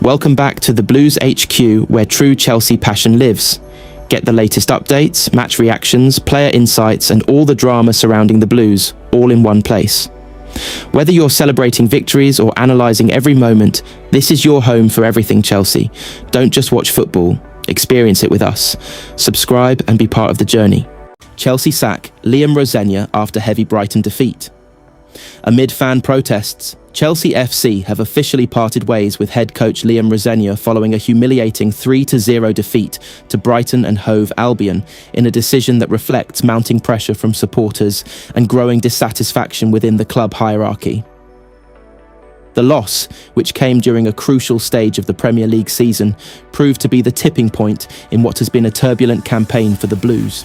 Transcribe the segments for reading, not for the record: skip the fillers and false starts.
Welcome back to the Blues HQ, where true Chelsea passion lives. Get the latest updates, match reactions, player insights, and all the drama surrounding the Blues, all in one place. Whether you're celebrating victories or analysing every moment, this is your home for everything Chelsea. Don't just watch football, experience it with us. Subscribe and be part of the journey. Chelsea sack Liam Rosenior after heavy Brighton defeat. Amid fan protests, Chelsea FC have officially parted ways with head coach Liam Rosenior following a humiliating 3-0 defeat to Brighton and Hove Albion in a decision that reflects mounting pressure from supporters and growing dissatisfaction within the club hierarchy. The loss, which came during a crucial stage of the Premier League season, proved to be the tipping point in what has been a turbulent campaign for the Blues.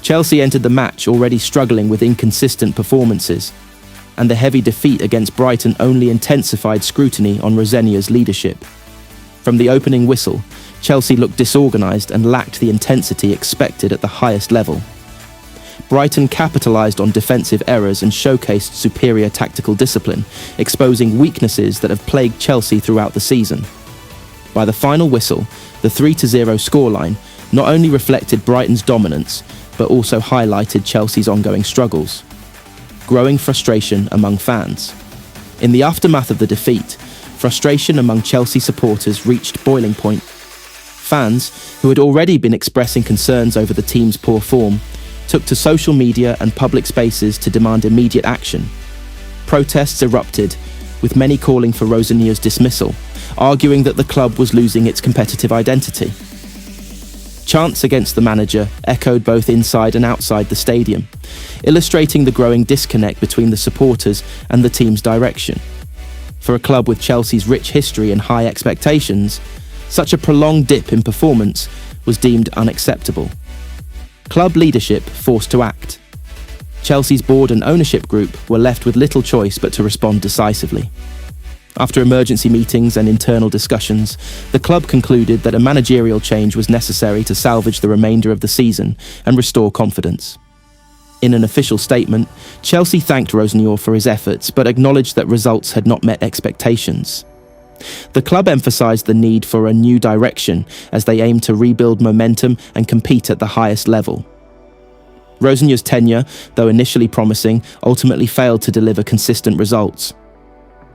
Chelsea entered the match already struggling with inconsistent performances, and the heavy defeat against Brighton only intensified scrutiny on Rosenior's leadership. From the opening whistle, Chelsea looked disorganised and lacked the intensity expected at the highest level. Brighton capitalised on defensive errors and showcased superior tactical discipline, exposing weaknesses that have plagued Chelsea throughout the season. By the final whistle, the 3-0 scoreline not only reflected Brighton's dominance, but also highlighted Chelsea's ongoing struggles. Growing frustration among fans. In the aftermath of the defeat, frustration among Chelsea supporters reached boiling point. Fans, who had already been expressing concerns over the team's poor form, took to social media and public spaces to demand immediate action. Protests erupted, with many calling for Rosenior's dismissal, arguing that the club was losing its competitive identity. Chants against the manager echoed both inside and outside the stadium, illustrating the growing disconnect between the supporters and the team's direction. For a club with Chelsea's rich history and high expectations, such a prolonged dip in performance was deemed unacceptable. Club leadership forced to act. Chelsea's board and ownership group were left with little choice but to respond decisively. After emergency meetings and internal discussions, the club concluded that a managerial change was necessary to salvage the remainder of the season and restore confidence. In an official statement, Chelsea thanked Rosenior for his efforts but acknowledged that results had not met expectations. The club emphasised the need for a new direction as they aimed to rebuild momentum and compete at the highest level. Rosenior's tenure, though initially promising, ultimately failed to deliver consistent results.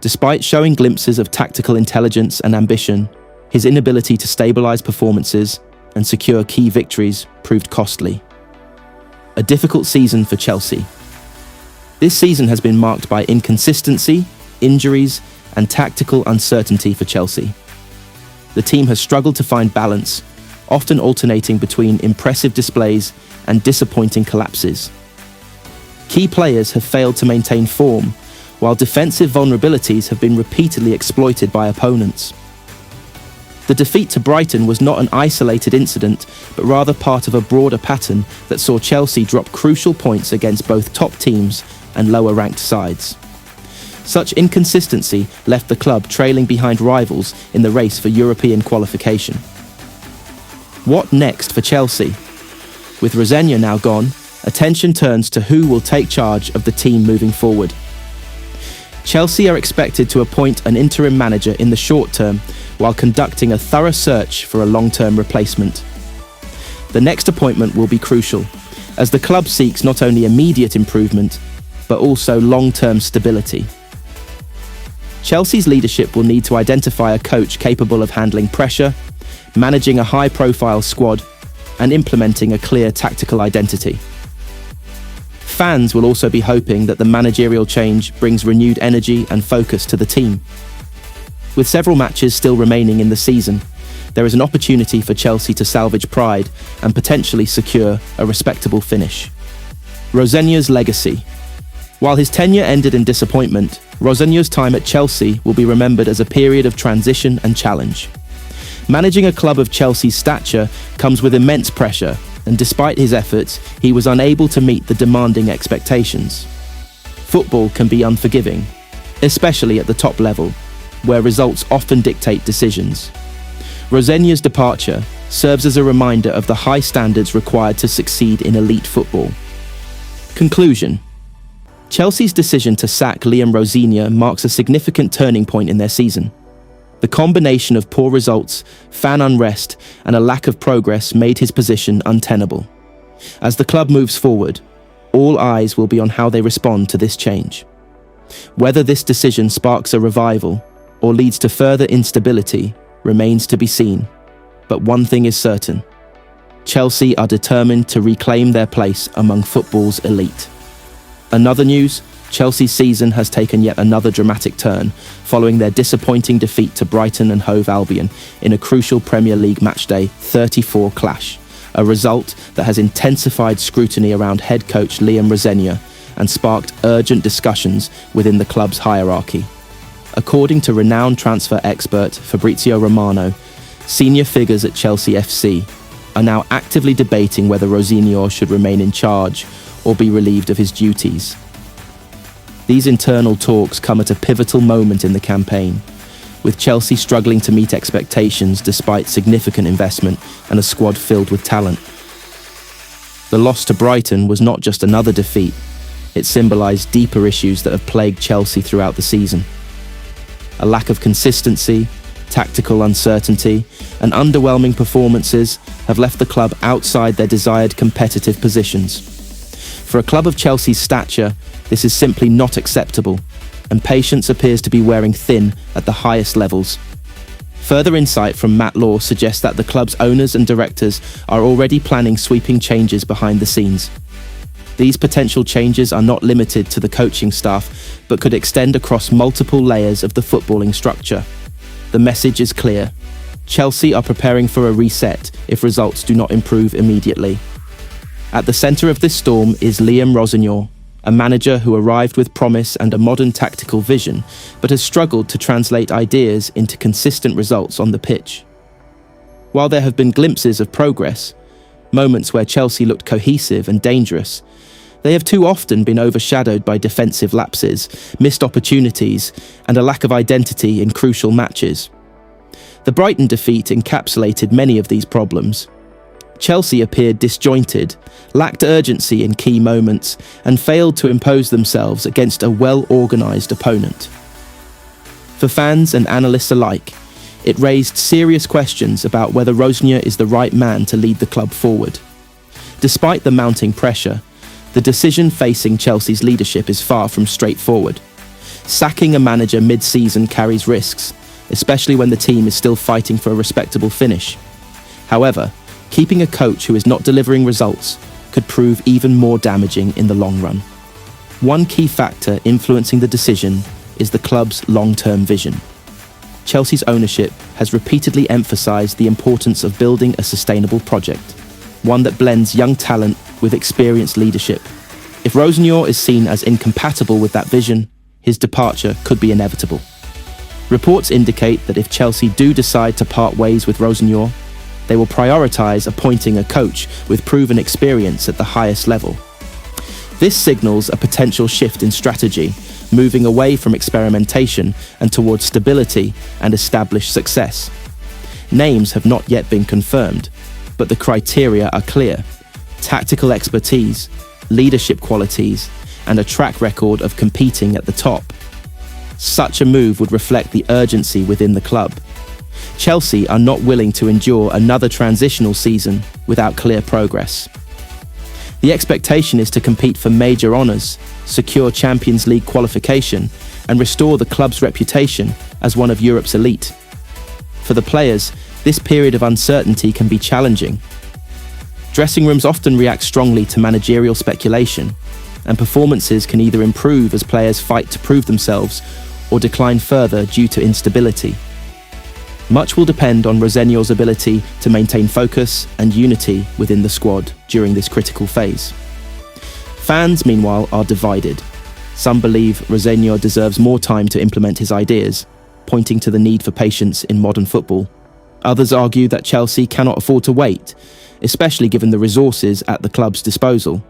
Despite showing glimpses of tactical intelligence and ambition, his inability to stabilise performances and secure key victories proved costly. A difficult season for Chelsea. This season has been marked by inconsistency, injuries, and tactical uncertainty for Chelsea. The team has struggled to find balance, often alternating between impressive displays and disappointing collapses. Key players have failed to maintain form, while defensive vulnerabilities have been repeatedly exploited by opponents. The defeat to Brighton was not an isolated incident, but rather part of a broader pattern that saw Chelsea drop crucial points against both top teams and lower-ranked sides. Such inconsistency left the club trailing behind rivals in the race for European qualification. What next for Chelsea? With Rosenior now gone, attention turns to who will take charge of the team moving forward. Chelsea are expected to appoint an interim manager in the short term while conducting a thorough search for a long-term replacement. The next appointment will be crucial, as the club seeks not only immediate improvement, but also long-term stability. Chelsea's leadership will need to identify a coach capable of handling pressure, managing a high-profile squad, and implementing a clear tactical identity. Fans will also be hoping that the managerial change brings renewed energy and focus to the team. With several matches still remaining in the season, there is an opportunity for Chelsea to salvage pride and potentially secure a respectable finish. Rosenior's legacy. While his tenure ended in disappointment, Rosenior's time at Chelsea will be remembered as a period of transition and challenge. Managing a club of Chelsea's stature comes with immense pressure, and despite his efforts, he was unable to meet the demanding expectations. Football can be unforgiving, especially at the top level, where results often dictate decisions. Rosenior's departure serves as a reminder of the high standards required to succeed in elite football. Conclusion. Chelsea's decision to sack Liam Rosenior marks a significant turning point in their season. The combination of poor results, fan unrest, and a lack of progress made his position untenable. As the club moves forward, all eyes will be on how they respond to this change. Whether this decision sparks a revival or leads to further instability remains to be seen. But one thing is certain: Chelsea are determined to reclaim their place among football's elite. Another news: Chelsea's season has taken yet another dramatic turn following their disappointing defeat to Brighton and Hove Albion in a crucial Premier League matchday 34 clash, a result that has intensified scrutiny around head coach Liam Rosenior and sparked urgent discussions within the club's hierarchy. According to renowned transfer expert Fabrizio Romano, senior figures at Chelsea FC are now actively debating whether Rosenior should remain in charge or be relieved of his duties. These internal talks come at a pivotal moment in the campaign, with Chelsea struggling to meet expectations despite significant investment and a squad filled with talent. The loss to Brighton was not just another defeat, it symbolised deeper issues that have plagued Chelsea throughout the season. A lack of consistency, tactical uncertainty, and underwhelming performances have left the club outside their desired competitive positions. For a club of Chelsea's stature, this is simply not acceptable, and patience appears to be wearing thin at the highest levels. Further insight from Matt Law suggests that the club's owners and directors are already planning sweeping changes behind the scenes. These potential changes are not limited to the coaching staff, but could extend across multiple layers of the footballing structure. The message is clear: Chelsea are preparing for a reset if results do not improve immediately. At the centre of this storm is Liam Rosenior, a manager who arrived with promise and a modern tactical vision, but has struggled to translate ideas into consistent results on the pitch. While there have been glimpses of progress, moments where Chelsea looked cohesive and dangerous, they have too often been overshadowed by defensive lapses, missed opportunities, and a lack of identity in crucial matches. The Brighton defeat encapsulated many of these problems. Chelsea appeared disjointed, lacked urgency in key moments, and failed to impose themselves against a well-organised opponent. For fans and analysts alike, it raised serious questions about whether Rosenior is the right man to lead the club forward. Despite the mounting pressure, the decision facing Chelsea's leadership is far from straightforward. Sacking a manager mid-season carries risks, especially when the team is still fighting for a respectable finish. However, keeping a coach who is not delivering results could prove even more damaging in the long run. One key factor influencing the decision is the club's long-term vision. Chelsea's ownership has repeatedly emphasised the importance of building a sustainable project, one that blends young talent with experienced leadership. If Rosenior is seen as incompatible with that vision, his departure could be inevitable. Reports indicate that if Chelsea do decide to part ways with Rosenior, they will prioritise appointing a coach with proven experience at the highest level. This signals a potential shift in strategy, moving away from experimentation and towards stability and established success. Names have not yet been confirmed, but the criteria are clear: tactical expertise, leadership qualities, and a track record of competing at the top. Such a move would reflect the urgency within the club. Chelsea are not willing to endure another transitional season without clear progress. The expectation is to compete for major honours, secure Champions League qualification, and restore the club's reputation as one of Europe's elite. For the players, this period of uncertainty can be challenging. Dressing rooms often react strongly to managerial speculation, and performances can either improve as players fight to prove themselves or decline further due to instability. Much will depend on Rosenior's ability to maintain focus and unity within the squad during this critical phase. Fans, meanwhile, are divided. Some believe Rosenior deserves more time to implement his ideas, pointing to the need for patience in modern football. Others argue that Chelsea cannot afford to wait, especially given the resources at the club's disposal.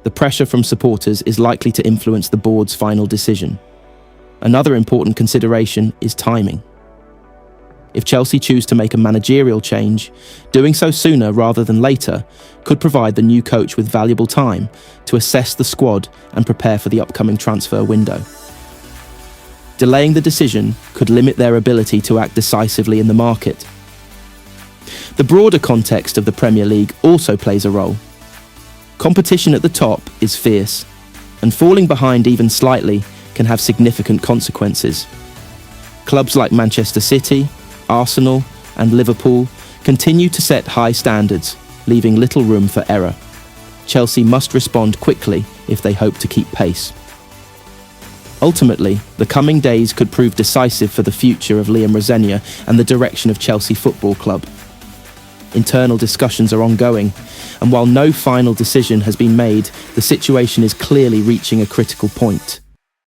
The pressure from supporters is likely to influence the board's final decision. Another important consideration is timing. If Chelsea choose to make a managerial change, doing so sooner rather than later could provide the new coach with valuable time to assess the squad and prepare for the upcoming transfer window. Delaying the decision could limit their ability to act decisively in the market. The broader context of the Premier League also plays a role. Competition at the top is fierce, and falling behind even slightly can have significant consequences. Clubs like Manchester City, Arsenal, and Liverpool continue to set high standards, leaving little room for error. Chelsea must respond quickly if they hope to keep pace. Ultimately, the coming days could prove decisive for the future of Liam Rosenior and the direction of Chelsea Football Club. Internal discussions are ongoing, and while no final decision has been made, the situation is clearly reaching a critical point.